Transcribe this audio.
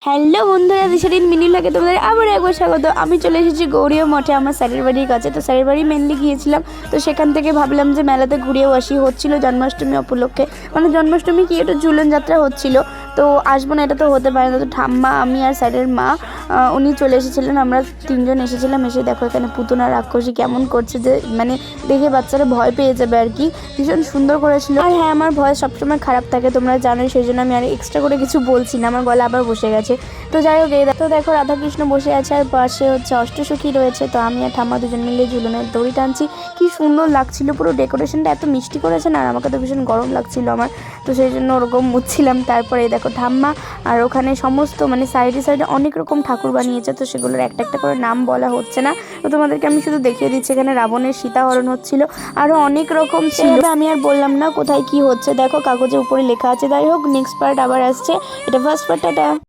Hello বন্ধুরা, দিশারিন mini লাগে তোমাদের আবার একবার স্বাগত। আমি চলে এসেছি গৌরীয় মঠে, আমার স্যারের বাড়ির কাছে। তো স্যারের বাড়ি মেনলি গিয়েছিলাম, তো সেখান থেকে ভাবলাম যে মেলাতে ঘুরেও আসি। হচ্ছিল জন্মাষ্টমী উপলক্ষে, মানে জন্মাষ্টমী কি একটু ঝুলন যাত্রা হচ্ছিল। তো আসবো না এটা তো হতে পারে না। তো ঠাম্মা, আমি আর স্যারের মা উনি চলে এসেছিলেন। আমরা তিনজন এসেছিলাম। এসে দেখো এখানে পুতুনা রাক্ষসী কেমন করছে, যে মানে দেখে বাচ্চারা ভয় পেয়ে যাবে আর কি। ভীষণ সুন্দর করেছিল। আর হ্যাঁ, আমার ভয়েস সবসময় খারাপ থাকে, তোমরা জানোই, সেই জন্য আমি আর এক্সট্রা করে কিছু বলছি না, আমার গলা আবার বসে গেছে। তো যাই হোক, এই তো দেখো রাধাকৃষ্ণ বসে আছে, আর পাশে হচ্ছে অষ্টসখী রয়েছে। তো আমি আর ঠাম্মা দুজন মিলে ঝুলনের দড়ি টানছি। কি সুন্দর লাগছিল, পুরো ডেকোরেশনটা এত মিষ্টি করেছে না। আর আমাকে তো ভীষণ গরম লাগছিল আমার, তো সেই জন্য ওরকম মুছছিলাম। তারপরে এই দেখো ঠাম্মা, আর ওখানে সমস্ত মানে সাইডে সাইডে অনেক রকম ঠাকুর বানিয়েছে। তো সেগুলোর একটা একটা করে নাম বলা হচ্ছে না, তো তোমাদেরকে আমি শুধু দেখিয়ে দিচ্ছি। এখানে রাবণের সীতাহরণ হচ্ছিল, আরও অনেক রকম ছিল। আমি আর বললাম না কোথায় কি হচ্ছে, দেখো কাগজের উপরে লেখা আছে। যাই হোক, নেক্সট পার্ট আবার আসছে। এটা ফার্স্ট পার্ট, টাটা।